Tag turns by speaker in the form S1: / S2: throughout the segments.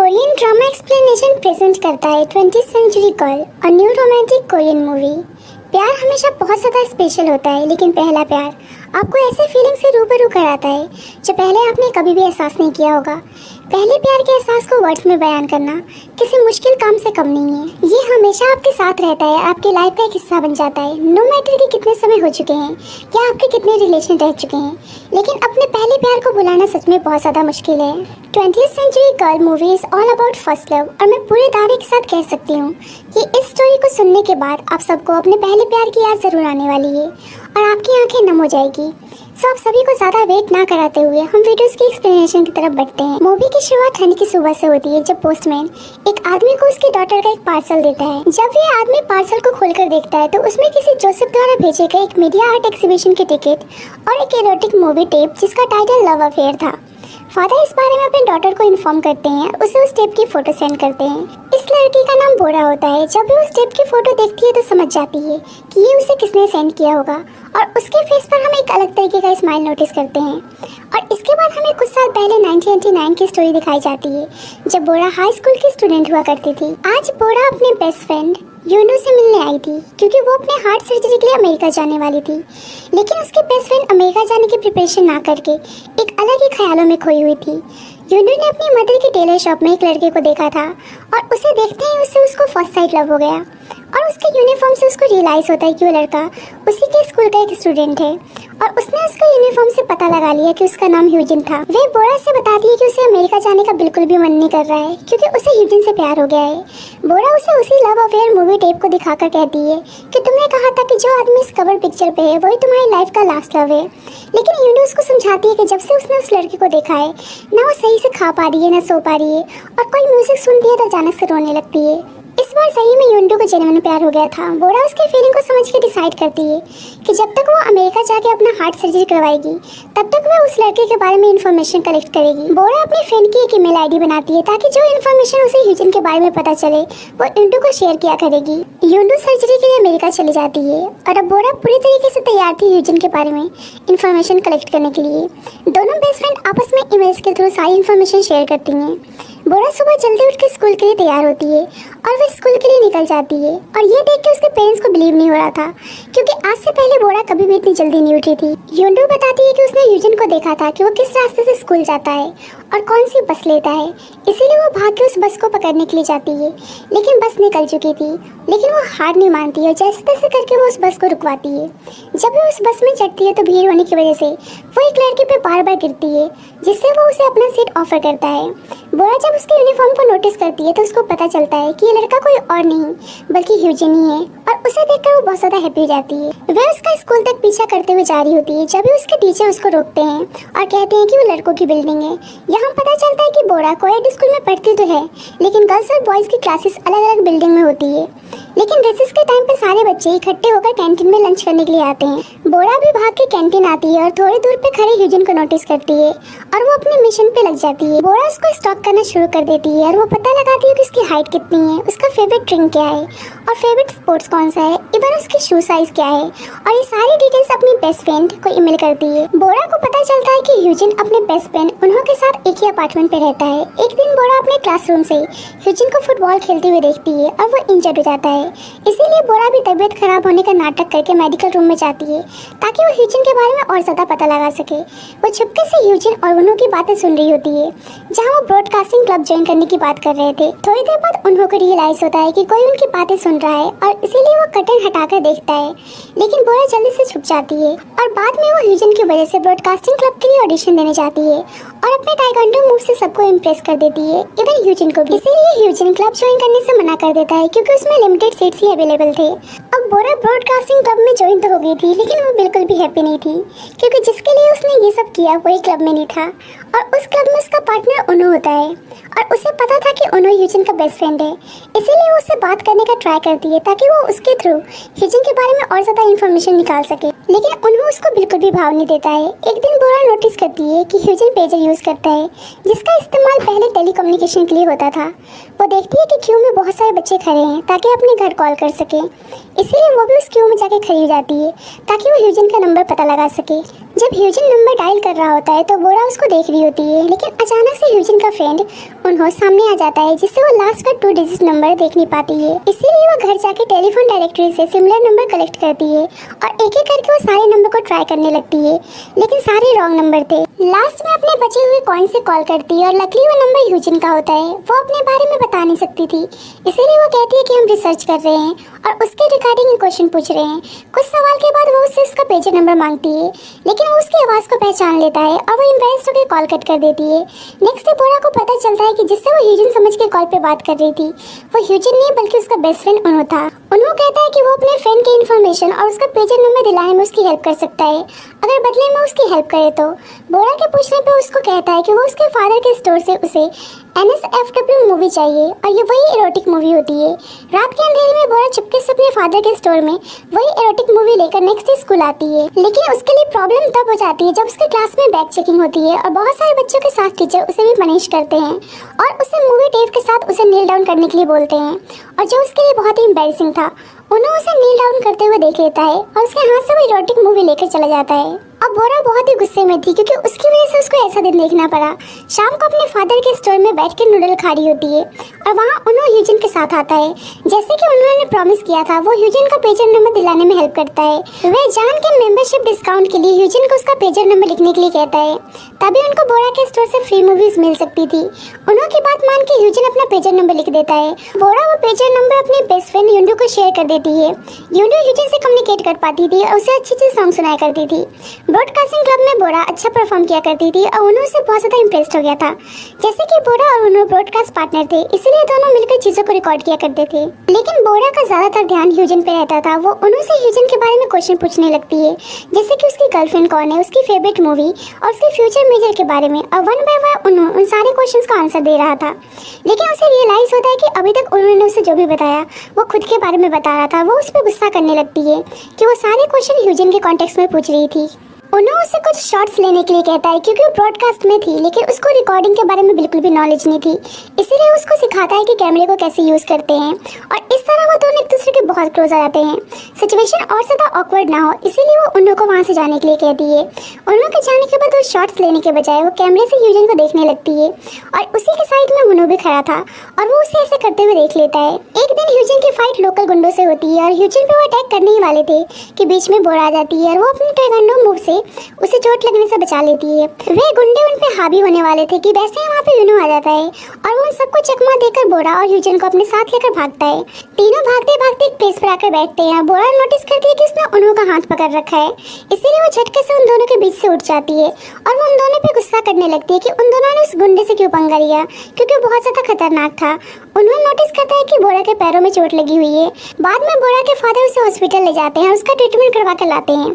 S1: Korean drama explanation present करता है 20th century girl, a new romantic Korean movie. प्यार हमेशा बहुत ज़्यादा स्पेशल होता है, लेकिन पहला प्यार आपको ऐसे फीलिंग से रूबरू कराता है जो पहले आपने कभी भी एहसास नहीं किया होगा। पहले प्यार के एहसास को वर्ड्स में बयान करना किसी मुश्किल काम से कम नहीं है। ये हमेशा आपके साथ रहता है, आपकी लाइफ का एक हिस्सा बन जाता है। नो मैटर कि कितने समय हो चुके हैं या आपके कितने रिलेशन रह चुके हैं, लेकिन अपने पहले प्यार को भुलाना सच में बहुत ज़्यादा मुश्किल है। 20th century girl movie is all about first love, और मैं पूरे दावे के साथ कह सकती हूँ कि इस स्टोरी को सुनने के बाद आप सबको अपने पहले प्यार की याद जरूर आने वाली है और आपकी आंखें नम हो जाएगी। सो आप सभी को ज्यादा वेट ना कराते हुए हम वीडियोस की एक्सप्लेनेशन की तरफ बढ़ते हैं। मूवी की शुरुआत ठंड की सुबह से होती है, जब पोस्टमैन एक आदमी को उसकी डॉटर का एक पार्सल देता है। जब ये आदमी पार्सल को खोलकर देखता है तो उसमें किसी जोसेफ द्वारा भेजे गए एक मीडिया आर्ट एग्जीबिशन की टिकट और एक एरोटिक मूवी टेप जिसका टाइटल लव अफेयर था। फादर इस बारे में अपने डॉटर को इन्फॉर्म करते हैं, उसे उस टेप की फोटो सेंड करते हैं। इस लड़की का नाम बोरा होता है। जब भी उस टेप की फोटो देखती है तो समझ जाती है कि ये उसे किसने सेंड किया होगा, और उसके फेस पर हम एक अलग तरीके का स्माइल नोटिस करते हैं। और इसके बाद हमें कुछ साल पहले 1999 की स्टोरी दिखाई जाती है, जब बोरा हाई स्कूल की स्टूडेंट हुआ करती थी। आज बोरा अपने बेस्ट फ्रेंड यूनू से मिलने आई थी, क्योंकि वो अपने हार्ट सर्जरी के लिए अमेरिका जाने वाली थी। लेकिन उसके बेस्ट फ्रेंड अमेरिका जाने की प्रिपरेशन ना करके एक अलग ही ख्यालों में खोई हुई थी। यूनू ने अपनी मदर की टेलर शॉप में एक लड़के को देखा था, और उसे देखते ही उसको फर्स्ट साइट लव हो गया। और उसके यूनिफॉर्म से उसको रियलाइज होता है कि वो लड़का उसी के स्कूल का एक स्टूडेंट है, और उसने उसका यूनिफॉर्म से पता लगा लिया कि उसका नाम ह्यूजिन था। वे बोरा से बताती है कि उसे अमेरिका जाने का बिल्कुल भी मन नहीं कर रहा है, क्योंकि उसे ह्यूजिन से प्यार हो गया है। बोरा उसे उसी लव अफेयर मूवी टेप को दिखाकर कहती है कि तुमने कहा था कि जो आदमी इस कवर पिक्चर पे है वही तुम्हारी लाइफ का लास्ट लव है। लेकिन यूनू उसको समझाती है कि जब से उसने उस लड़के को देखा है, ना वो सही से खा पा रही है, ना सो पा रही है, और कोई म्यूजिक सुनती है तो अचानक से रोने लगती है। इस बार सही में यूनू को जेन्युइन प्यार हो गया था। बोरा उसकी फीलिंग को समझ के डिसाइड करती है कि जब तक वो अमेरिका जाके अपना हार्ट सर्जरी करवाएगी, तब तक वो उस लड़के के बारे में इंफॉर्मेशन कलेक्ट करेगी। बोरा अपनी फ्रेंड की एक ईमेल आईडी बनाती है, ताकि जो इंफॉर्मेशन उसे ह्यूजिन के बारे में पता चले वो यूनू को शेयर किया करेगी। यूनू सर्जरी के लिए अमेरिका चली जाती है, और अब बोरा पूरी तरीके से तैयार थी ह्यूजिन के बारे में इंफॉर्मेशन कलेक्ट करने के लिए। दोनों बेस्ट फ्रेंड आपस में ईमेल्स के थ्रू सारी इंफॉर्मेशन शेयर करती हैं। बोरा सुबह जल्दी उठ के स्कूल के लिए तैयार होती है, और वह स्कूल के लिए निकल जाती है। और ये देख के उसके पेरेंट्स को बिलीव नहीं हो रहा था, क्योंकि आज से पहले बोरा कभी भी इतनी जल्दी नहीं उठी थी। यूनू बताती है कि उसने ह्यूजिन को देखा था कि वो किस रास्ते से स्कूल जाता है और कौन सी बस लेता है, इसीलिए वो भाग के उस बस को पकड़ने के लिए जाती है। लेकिन बस निकल चुकी थी, लेकिन वो हार नहीं मानती है और जैसे तैसे करके वो उस बस को रुकवाती है। जब वो उस बस में चढ़ती है तो भीड़ होने की वजह से वो एक लड़के पे बार बार गिरती है, जिससे वो उसे अपना सीट ऑफर करता है। बोरा जब उसके यूनिफॉर्म को नोटिस करती है तो उसको पता चलता है कि ये लड़का कोई और नहीं बल्कि ह्यूजिन ही है, और उसे देखकर वो बहुत ज़्यादा हैप्पी हो जाती है। वह उसका स्कूल तक पीछा करते हुए जा रही होती है, जब भी उसके टीचर उसको रोकते हैं और कहते हैं कि वो लड़कों की बिल्डिंग है। यहाँ पता चलता है कि बोरा कोएड स्कूल में पढ़ती तो है, लेकिन गर्ल्स और बॉयज़ की क्लासेस अलग अलग बिल्डिंग में होती है। लेकिन रेसेस के टाइम पे सारे बच्चे इकट्ठे होकर कैंटीन में लंच करने के लिए आते हैं। बोरा भी भाग के कैंटीन आती है और थोड़ी दूर पे खड़े ह्यूजिन को नोटिस करती है, और वो अपने मिशन पे लग जाती है। बोरा उसको स्टॉक करना शुरू कर देती है, और वो पता लगाती है कि उसकी हाइट कितनी है, उसका फेवरेट ड्रिंक क्या है, और फेवरेट स्पोर्ट्स कौन सा है, इवन उसकी शू साइज क्या है, और ये सारी डिटेल्स अपनी बेस्ट फ्रेंड को ईमेल करती है। बोरा को पता चलता है कि ह्यूजिन अपने बेस्ट फ्रेंड उन्हों के साथ एक ही अपार्टमेंट पे रहता है। एक दिन बोरा अपने क्लासरूम से ह्यूजिन को फुटबॉल खेलते हुए देखती है, और वो इंजर्ड हो जाता है। इसीलिए बोरा भी तबीयत खराब होने का नाटक करके मेडिकल रूम में जाती है, ताकि वो ह्यूजिन के बारे में और ज़्यादा पता लगा सके। वो चुपके से ह्यूजिन और उन्हों की बातें सुन रही होती है, जहाँ वो ब्रॉडकास्टिंग क्लब ज्वाइन करने की बात कर रहे थे। थोड़ी देर बाद उन्हों को रियलाइज होता है कि कोई उनकी बातें सुन रहा है, और इसीलिए वो कर्टन हटाकर देखता है। लेकिन बोरा जल्दी से छुप जाती है, और बाद में वो ह्यूजिन की वजह से ब्रॉडकास्टिंग क्लब के लिए ऑडिशन देने जाती है, और अपने टाइकोंडो मूव से सबको इम्प्रेस कर देती है, इवन ह्यूजिन को भी। इसीलिए ह्यूजिन क्लब ज्वाइन करने से मना कर देता है, क्योंकि उसमें लिमिटेड सीट्स ही अवेलेबल थे। अब बोरा ब्रॉडकास्टिंग क्लब में ज्वाइन तो हो गई थी, लेकिन वो बिल्कुल भी हैप्पी नहीं थी, क्योंकि जिसके लिए उसने ये सब किया वही क्लब में नहीं था, और उस क्लब में उसका पार्टनर उनो होता है, और उसे पता था कि उनो ह्यूजिन का बेस्ट फ्रेंड है। इसीलिए वो उससे बात करने का ट्राई करती है, ताकि वो उसके थ्रू ह्यूजिन के बारे में और ज़्यादा इन्फॉर्मेशन निकाल सके। लेकिन उन्होंने उसको बिल्कुल भी भाव नहीं देता है। एक दिन बोरा नोटिस करती है कि ह्यूजिन पेजर यूज़ करता है, जिसका इस्तेमाल पहले टेलीकम्युनिकेशन के लिए होता था। वो देखती है कि क्यू में बहुत सारे बच्चे खड़े हैं, ताकि अपने घर कॉल कर सके। इसीलिए वो भी उस क्यू में जाके खड़ी हो जाती है, ताकि वो ह्यूजिन का नंबर पता लगा सके। जब ह्यूजिन नंबर डायल कर रहा होता है तो बोरा उसको देख रही होती है, लेकिन अचानक से ह्यूजिन का फ्रेंड उन्हों सामने आ जाता है, जिससे वो लास्ट का 2 डिजिट नंबर देख नहीं पाती है। इसीलिए वो घर जाके टेलीफोन डायरेक्टरी से सिमिलर नंबर कलेक्ट करती है और एक एक करके वो सारे नंबर को ट्राई करने लगती है, लेकिन सारे रॉन्ग नंबर थे। लास्ट में अपने बचे हुए कॉइन से कॉल करती है और लकीली वो नंबर ह्यूजिन का होता है। वो अपने बारे में बता नहीं सकती थी, इसीलिए वो कहती है कि हम रिसर्च कर रहे हैं और उसके रिगार्डिंग क्वेश्चन पूछ रहे हैं। कुछ सवाल के बाद वो उससे उसका पेजर नंबर मांगती है, लेकिन वो उसकी आवाज़ को पहचान लेता है और वो एम्बैरेस्ड होकर कॉल कट कर देती है। नेक्स्ट डे बोरा को पता चलता है कि जिससे वो ह्यूजिन समझ के कॉल पे बात कर रही थी वो ह्यूजिन नहीं बल्कि उसका बेस्ट फ्रेंड उन्हों था। उन्हों कहता है कि वो अपने फ्रेंड की इन्फॉर्मेशन और उसका पेजर नंबर दिलाने में उसकी हेल्प कर सकता है अगर बदले में उसकी हेल्प करे तो। बोरा के पूछने पे उसको कहता है कि वो उसके फादर के स्टोर से उसे NSFW मूवी चाहिए और ये वही एरोटिक मूवी होती है। रात के अंधेरे में बोरा चुपके से अपने फादर के स्टोर में वही एरोटिक मूवी लेकर नेक्स्ट डे स्कूल आती है, लेकिन उसके लिए प्रॉब्लम तब हो जाती है जब उसके क्लास में बैग चेकिंग होती है और बहुत सारे बच्चों के साथ टीचर उसे भी पनिश करते हैं और उसे मूवी टेप के साथ उसे नील डाउन करने के लिए बोलते हैं, और जो उसके लिए बहुत ही एम्बैरेसिंग था। उन्होंने उसे नील डाउन करते हुए देख लेता है और उसके हाथ से वो एरोटिक मूवी लेकर चला जाता है। अब बोरा बहुत ही गुस्से में थी क्योंकि उसकी वजह से उसको ऐसा दिन देखना पड़ा। शाम को अपने फादर के स्टोर में बैठ के नूडल खा रही होती है और वहाँ उन्होंने ह्यूजिन के साथ आता है। जैसे कि उन्होंने प्रॉमिस किया था वो ह्यूजिन का पेजर नंबर दिलाने में हेल्प करता है। वह जान के मेंबरशिप डिस्काउंट के लिए ह्यूजिन को उसका पेजर नंबर लिखने के लिए कहता है, तभी उनको बोरा के स्टोर से फ्री मूवीज मिल सकती थी। उन्हों की बात मान के ह्यूजिन अपना पेजर नंबर लिख देता है। बोरा वो पेजर नंबर अपने बेस्ट फ्रेंड युंडू को शेयर कर देती है। युंडू ह्यूजिन से कम्युनिकेट कर पाती थी और उसे अच्छी अच्छी सॉन्ग सुनाया करती थी। ब्रॉडकास्टिंग क्लब में बोरा अच्छा परफॉर्म किया करती थी और उन्होंने से बहुत ज़्यादा इम्प्रेस्ड हो गया था। जैसे कि बोरा और उन्होंने ब्रॉडकास्ट पार्टनर थे, इसीलिए दोनों मिलकर चीज़ों को रिकॉर्ड किया करते थे। लेकिन बोरा का ज़्यादातर ध्यान ह्यूजिन पे रहता था। वो उन्होंने से ह्यूजिन के बारे में क्वेश्चन पूछने लगती है, जैसे कि उसकी गर्लफ्रेंड कौन है, उसकी फेवरेट मूवी और उसके फ्यूचर मेजर के बारे में, और वन बाय वन उन्होंने उन सारे क्वेश्चंस का आंसर दे रहा था। लेकिन उसे रियलाइज़ होता है कि अभी तक उन्होंने उसे जो भी बताया वो खुद के बारे में बता रहा था। वो उस पर गुस्सा करने लगती है कि वो सारे क्वेश्चन ह्यूजिन के कॉन्टेक्स्ट में पूछ रही थी। उन्होंने उससे कुछ शॉट्स लेने के लिए कहता है क्योंकि वो ब्रॉडकास्ट में थी, लेकिन उसको रिकॉर्डिंग के बारे में बिल्कुल भी नॉलेज नहीं थी। इसीलिए उसको सिखाता है कि कैमरे को कैसे यूज़ करते हैं और इस तरह वो दोनों एक दूसरे के बहुत क्लोज आ जाते हैं। सिचुएशन और ज़्यादा ऑकवर्ड ना हो इसीलिए वो उन्हों को वहाँ से जाने के लिए कहती है। उन्हों के जाने के बाद वो शॉट्स लेने के बजाय वो कैमरे से ह्यूजिन को देखने लगती है और उसी के साइड में उन्हों भी खड़ा था और वो उसे ऐसे करते हुए देख लेता है। एक दिन ह्यूजिन की फाइट लोकल गुंडों से होती है और ह्यूजिन पे वो अटैक करने ही वाले थे कि बीच में बोरा आ जाती है और वो अपने टेगंडो मूव से उसे चोट लगने से बचा लेती है। वे गुंडे उन पे हावी होने वाले थे कि वैसे ही वहाँ पे यूनो आ जाता है और वो उन सबको चकमा देकर बोरा और ह्यूजिन को अपने साथ लेकर भागता है। तीनों भागते भागते एक प्लेस पर आकर बैठते हैं। बोरा नोटिस करती है कि उसने उन्हों का हाथ पकड़ रखा है, इसीलिए वो झटके से उन दोनों के बीच से उठ जाती है और वो उन दोनों पे गुस्सा करने लगती है कि उन दोनों ने उस गुंडे से क्यों पंगा लिया, क्योंकि वो बहुत ज़्यादा खतरनाक था। उन्होंने नोटिस करता है कि बोरा के पैरों में चोट लगी हुई है। बाद में बोरा के फादर उसे हॉस्पिटल ले जाते हैं और उसका ट्रीटमेंट करवा कर लाते हैं।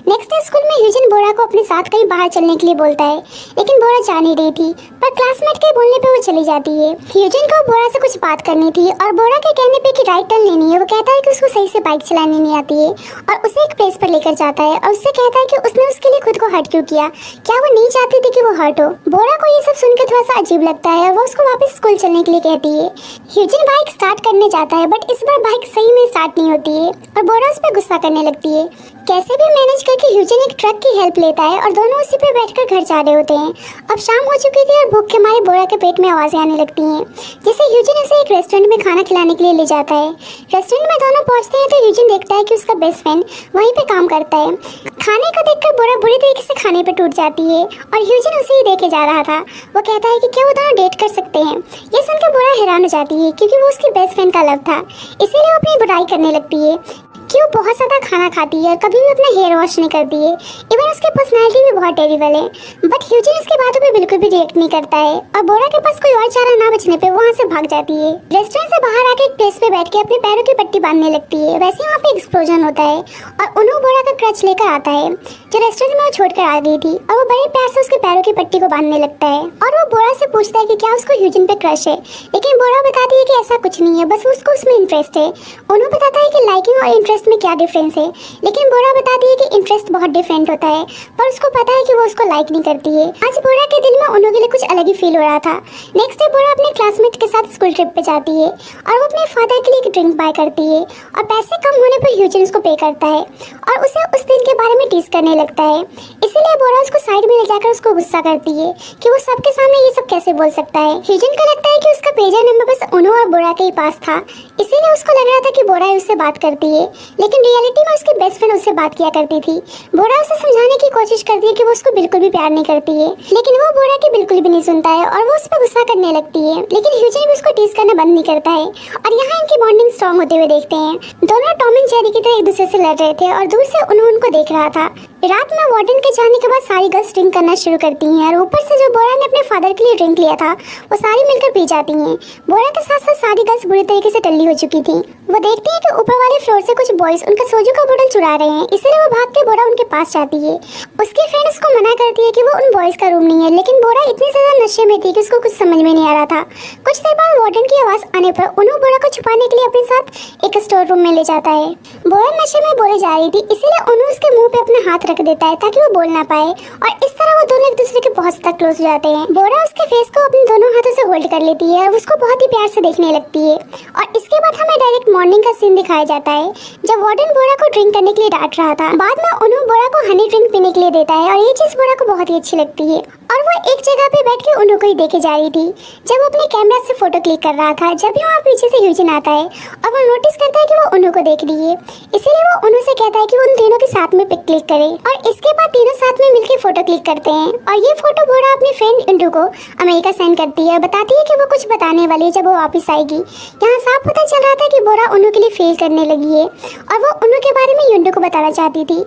S1: नेक्स्ट डे स्कूल में ह्यूजिन बोरा को अपने साथ कहीं बाहर चलने के लिए बोलता है, लेकिन बोरा जा नहीं रही थी, पर क्लासमेट के बोलने पे वो चली जाती है। ह्यूजिन को बोरा से कुछ बात करनी थी और बोरा के कहने पे कि राइट टर्न लेनी है। वो कहता है कि उसको सही से बाइक चलानी नहीं आती है और उसे एक प्लेस पर लेकर जाता है और उससे कहता है कि उसने उसके लिए खुद को हर्ट क्यों किया, क्या वो नहीं चाहती थी कि वो हर्ट हो। बोरा को ये सब सुनकर थोड़ा सा अजीब लगता है और वो उसको वापस स्कूल चलने के लिए कहती है। ह्यूजिन बाइक स्टार्ट करने जाता है, बट इस बार बाइक सही में स्टार्ट नहीं होती है और बोरा उस पर गुस्सा करने लगती है। कैसे भी मैनेज करके ह्यूजिन एक ट्रक की हेल्प लेता है और दोनों उसी पे बैठकर घर जा रहे होते हैं। अब शाम हो चुकी थी और भूख के मारे बोरा के पेट में आवाज़ें आने लगती हैं, जिससे ह्यूजिन उसे एक रेस्टोरेंट में खाना खिलाने के लिए ले जाता है। रेस्टोरेंट में दोनों पहुंचते हैं तो ह्यूजिन देखता है कि उसका बेस्ट फ्रेंड वहीं पे काम करता है। खाने को देखकर बोरा बुरी तरीके से खाने पे टूट जाती है और ह्यूजिन उसे ही देखे जा रहा था। वो कहता है कि क्या वो दोनों डेट कर सकते हैं। ये सुनकर बोरा हैरान हो जाती है क्योंकि वो उसकी बेस्ट फ्रेंड का लव था, इसीलिए वो अपनी बुराई करने लगती है कि वो बहुत ज़्यादा खाना खाती है और कभी भी अपना हेयर वॉश नहीं करती है। इवन उसकी पर्सनैलिटी भी बहुत टेरिबल है, बट ह्यूजिन इसकी बातों पे बिल्कुल भी रिएक्ट नहीं करता है और बोरा के पास कोई और चारा ना बचने पे वहाँ से भाग जाती है। रेस्टोरेंट से बाहर आके एक प्लेस पे बैठ के अपने पैरों की पट्टी बांधने लगती है। वैसे वहाँ पे एक्सप्लोजन होता है और उन्होंने बोरा का क्रच लेकर आता है जो रेस्टोरेंट में वो छोड़ कर आ गई थी और वो बड़े प्यार से उसके पैरों की पट्टी को बांधने लगता है और वो बोरा से पूछता है कि क्या उसको ह्यूजिन पे क्रश है, लेकिन बोरा बताती है कि ऐसा कुछ नहीं है, बस उसको उसमें इंटरेस्ट है। उन्होंने बताता है कि लाइकिंग और इंटरेस्ट इंटरेस्ट में क्या डिफरेंस है, लेकिन बोरा बताती है कि इंटरेस्ट बहुत डिफरेंट होता है, पर उसको पता है कि वो उसको लाइक नहीं करती है। आज बोरा के दिल में उन्हों के लिए कुछ अलग ही फील हो रहा था। नेक्स्ट डे बोरा अपने क्लासमेट के साथ स्कूल ट्रिप पे जाती है और वो अपने फादर के लिए एक ड्रिंक बाय करती है और पैसे कम होने पर ह्यूजन उसको पे करता है और उसे उस दिन के बारे में टीज करने लगता है। इसीलिए बोरा उसको साइड में ले जाकर उसको गुस्सा करती है कि वो सबके सामने ये सब कैसे बोल सकता है। ह्यूजन को लगता है कि उसका पेजर नंबर बस उन्हों और बोरा के ही पास था, इसीलिए उसको लग रहा था कि बोरा उससे बात करती है, लेकिन रियलिटी में उसकी बेस्ट फ्रेंड उससे बात किया करती थी। बोरा उसे समझाने की कोशिश करती है कि वो उसको बिल्कुल भी प्यार नहीं करती है, लेकिन वो बोरा की बिल्कुल भी नहीं सुनता है और वो उस पर गुस्सा करने लगती है। लेकिन ह्यूजन भी उसको टीज करना बंद नहीं करता है और यहाँ इनकी बॉन्डिंग स्ट्रॉन्ग होते हुए देखते हैं। दोनों टॉम एंड जेरी की तरह एक दूसरे से लड़ रहे थे और दूर से उन्होंने उनको देख रहा था। रात में वार्डन के जाने के बाद सारी गर्ल्स ड्रिंक करना शुरू करती हैं और ऊपर से जो बोरा ने अपने फादर के लिए ड्रिंक लिया था वो सारी मिलकर पी जाती हैं। बोरा के साथ साथ सारी गर्ल्स बुरी तरीके से टल्ली हो चुकी थी। वो देखती है कि ऊपर वाले फ्लोर से कुछ बॉयज उनका सोजू का बोतल चुरा रहे हैं, इसलिए वो भाग के बोरा उनके पास जाती है। उसकी फ्रेंड उसको मना करती है कि वो उन बॉयज का रूम नहीं है, लेकिन बोरा इतनी ज्यादा नशे में थी कि उसको कुछ समझ में नहीं आ रहा था। कुछ देर बाद वार्डन की आवाज आने पर उन्होंने बोरा को छुपाने के लिए अपने साथ एक स्टोर रूम में ले जाता है। बोरा नशे में बोले जा रही थी, इसीलिए उन्होंने उसके मुंह पे अपना हाथ रख देता है ताकि वो बोल ना पाए और इस तरह वो दोनों एक दूसरे के बहुत तक क्लोज हो जाते हैं। बोरा उसके फेस को अपने दोनों हाथों से होल्ड कर लेती है और उसको बहुत ही प्यार से देखने लगती है और इसके बाद हमें डायरेक्ट मॉर्निंग का सीन दिखाया जाता है जब वार्डन बोरा को ड्रिंक करने के लिए डांट रहा था। बाद में उन्होंने बोरा को हनी ड्रिंक पीने के लिए देता है और ये चीज बोरा को बहुत ही अच्छी लगती है और वो एक जगह पे बैठ के उन्हों को ही देखे जा रही थी जब वो अपने कैमरा से फोटो क्लिक कर रहा था। जब भी वहाँ पीछे से ह्यूजन आता है और वो नोटिस करता है कि वो उन्हों को देख रही है, इसीलिए वो उन्हों से कहता है कि वो उन तीनों के साथ में पिक क्लिक करे और इसके बाद तीनों साथ में मिलकर फोटो क्लिक करते हैं और ये फोटो बोरा अपनी फ्रेंड इंडू को अमेरिका सेंड करती है और बताती है कि वो कुछ बताने वाली है जब वो वापस आएगी। यहाँ साफ पता चल रहा था कि बोरा उन्हों के लिए फेल करने लगी है और वो उन्हों के बारे में युंडू को बताना चाहती थी।